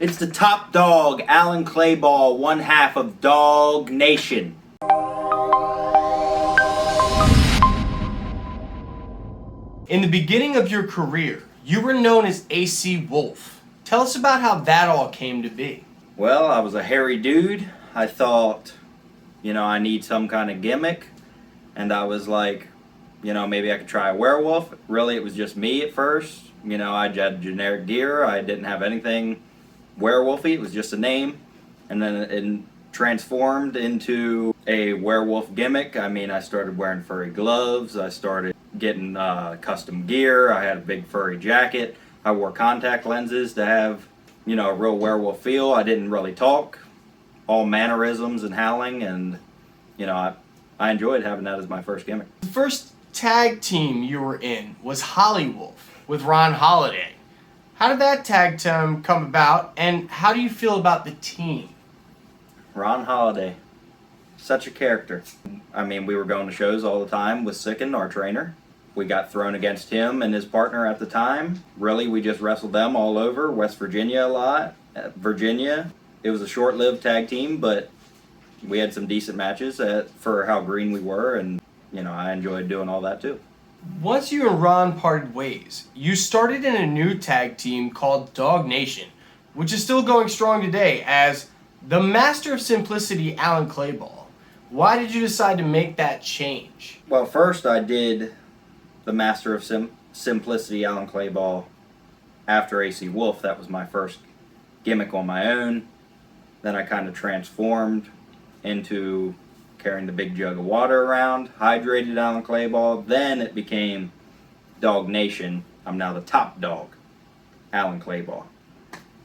It's the top dog, Alan Clayball, one half of Dog Nation. In the beginning of your career, you were known as AC Wolf. Tell us about how that all came to be. Well, I was a hairy dude. I thought, I need some kind of gimmick. And I was like, maybe I could try a werewolf. Really, it was just me at first. I had generic gear. I didn't have anything werewolfy. It was just a name. And then it transformed into a werewolf gimmick. I started wearing furry gloves. I started getting custom gear. I had a big furry jacket. I wore contact lenses to have, a real werewolf feel. I didn't really talk. All mannerisms and howling. And, I enjoyed having that as my first gimmick. The first tag team you were in was Hollywoof with Ron Holiday. How did that tag team come about, and how do you feel about the team? Ron Holiday, such a character. We were going to shows all the time with Sicken, our trainer. We got thrown against him and his partner at the time. Really, we just wrestled them all over, West Virginia a lot, Virginia. It was a short-lived tag team, but we had some decent matches for how green we were, and I enjoyed doing all that too. Once you and Ron parted ways, you started in a new tag team called Dog Nation, which is still going strong today as the Master of Simplicity, Alan Clayball. Why did you decide to make that change? Well, first I did the Master of Simplicity, Alan Clayball, after AC Wolf. That was my first gimmick on my own. Then I kind of transformed into carrying the big jug of water around, hydrated Alan Clayball. Then it became Dog Nation. I'm now the top dog, Alan Clayball.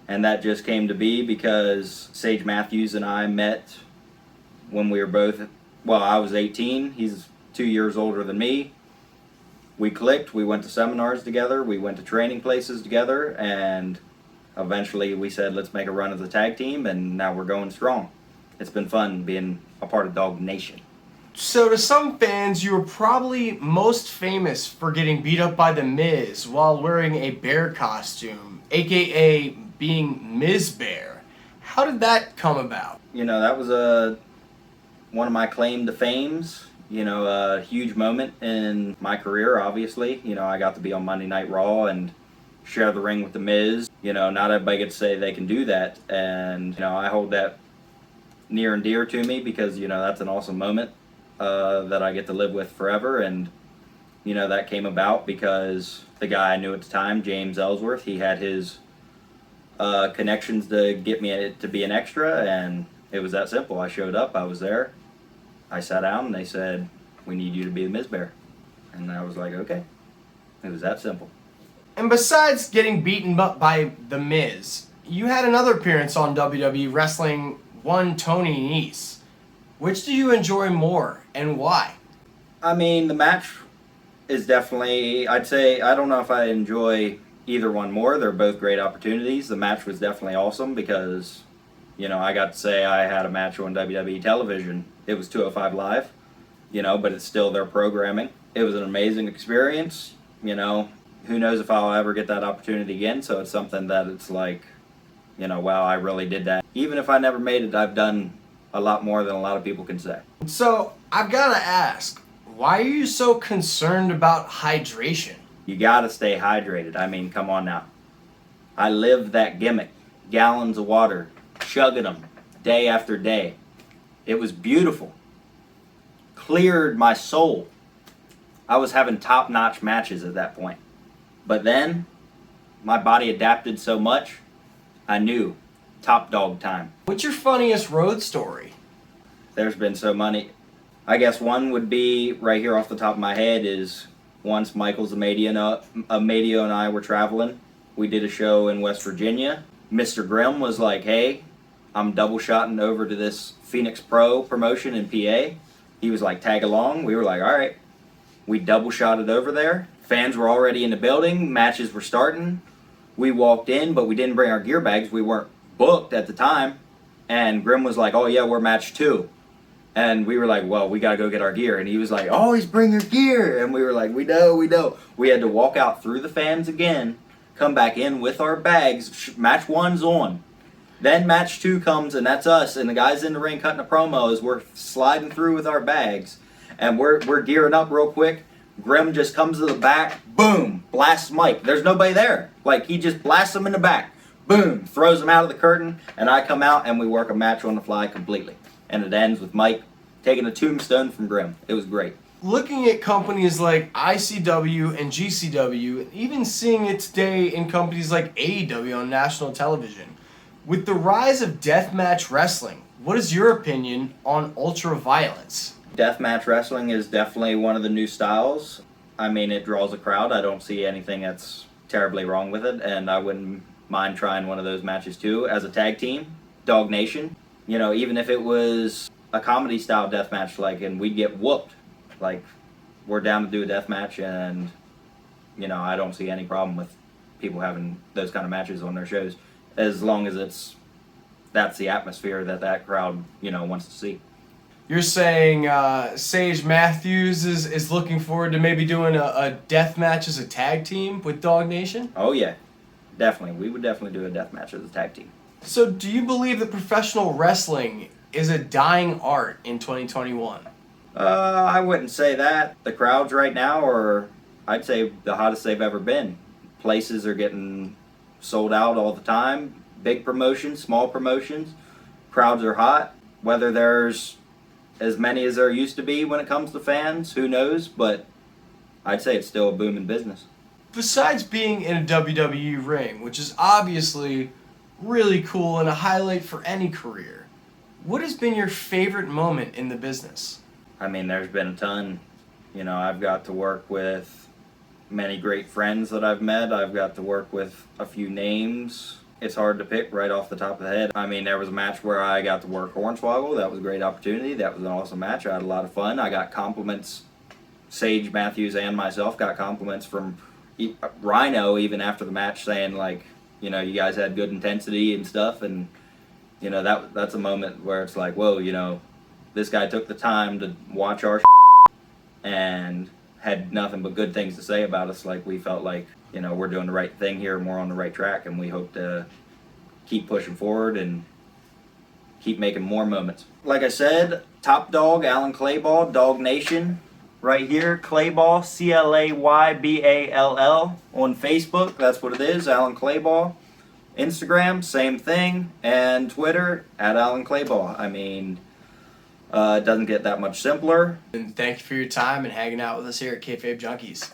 And that just came to be because Sage Matthews and I met when we were both, I was 18. He's 2 years older than me. We clicked. We went to seminars together. We went to training places together. And eventually we said, let's make a run as a tag team. And now we're going strong. It's been fun being a part of Dog Nation. So to some fans, you were probably most famous for getting beat up by The Miz while wearing a bear costume, aka being Miz Bear. How did that come about? That was one of my claim to fames. A huge moment in my career, obviously. I got to be on Monday Night Raw and share the ring with The Miz. Not everybody gets to say they can do that. And, I hold that near and dear to me because that's an awesome moment that I get to live with forever. And that came about because the guy I knew at the time, James Ellsworth, he had his connections to get me to be an extra, and it was that simple. I showed up, I was there, I sat down, and they said, we need you to be the Miz Bear. And I was like, okay. It was that simple. And besides getting beaten up by The Miz, you had another appearance on WWE wrestling one Tony Nese. Which do you enjoy more, and why? The match is definitely, I'd say, I don't know if I enjoy either one more. They're both great opportunities. The match was definitely awesome because, I got to say I had a match on WWE television. It was 205 Live, but it's still their programming. It was an amazing experience. Who knows if I'll ever get that opportunity again, so it's something that it's like, wow, I really did that. Even if I never made it, I've done a lot more than a lot of people can say. So, I've got to ask, why are you so concerned about hydration? You gotta stay hydrated. Come on now. I lived that gimmick. Gallons of water, chugging them day after day. It was beautiful. Cleared my soul. I was having top-notch matches at that point. But then, my body adapted so much, I knew, top dog time. What's your funniest road story? There's been so many. I guess one would be, right here off the top of my head, is once Michael's Amadio and I were traveling. We did a show in West Virginia. Mr. Grimm was like, hey, I'm double-shotting over to this Phoenix Pro promotion in PA. He was like, tag along. We were like, all right. We double-shotted over there. Fans were already in the building. Matches were starting. We walked in, but we didn't bring our gear bags. We weren't booked at the time. And Grimm was like, oh yeah, we're match 2. And we were like, well, we gotta go get our gear. And he was like, always bring your gear. And we were like, we know. We had to walk out through the fans again, come back in with our bags, match 1's on. Then match 2 comes, and that's us, and the guys in the ring cutting a promo as we're sliding through with our bags, and we're gearing up real quick. Grim just comes to the back, boom, blasts Mike. There's nobody there. Like, he just blasts him in the back, boom, throws him out of the curtain, and I come out, and we work a match on the fly completely. And it ends with Mike taking a tombstone from Grim. It was great. Looking at companies like ICW and GCW, and even seeing its day in companies like AEW on national television, with the rise of Deathmatch Wrestling, what is your opinion on ultra-violence? Deathmatch Wrestling is definitely one of the new styles. I mean, it draws a crowd. I don't see anything that's terribly wrong with it, and I wouldn't mind trying one of those matches too. As a tag team, Dog Nation, you know, even if it was a comedy style deathmatch, like, and we'd get whooped, like, we're down to do a deathmatch, and, you know, I don't see any problem with people having those kind of matches on their shows, as long as that's the atmosphere that crowd, you know, wants to see. You're saying Sage Matthews is looking forward to maybe doing a death match as a tag team with Dog Nation? Oh, yeah. Definitely. We would definitely do a death match as a tag team. So do you believe that professional wrestling is a dying art in 2021? I wouldn't say that. The crowds right now are, I'd say, the hottest they've ever been. Places are getting sold out all the time. Big promotions, small promotions. Crowds are hot. Whether there's as many as there used to be when it comes to fans, who knows? But I'd say it's still a booming business. Besides being in a WWE ring, which is obviously really cool and a highlight for any career, what has been your favorite moment in the business? I mean, there's been a ton. You know, I've got to work with many great friends that I've met. I've got to work with a few names. It's hard to pick right off the top of the head. I mean, there was a match where I got to work Hornswoggle. That was a great opportunity. That was an awesome match. I had a lot of fun. I got compliments. Sage Matthews and myself got compliments from Rhino even after the match, saying, like, you know, you guys had good intensity and stuff. And, you know, that's a moment where it's like, whoa, you know, this guy took the time to watch our and had nothing but good things to say about us. Like, we felt like, you know, we're doing the right thing here and we're on the right track, and we hope to keep pushing forward and keep making more moments. Like I said, top dog, Alan Clayball, Dog Nation, right here, Clayball, Clayball, on Facebook, that's what it is, Alan Clayball. Instagram, same thing, and Twitter, @Alan Clayball. I mean, it doesn't get that much simpler. And thank you for your time and hanging out with us here at KayFabe Junkies.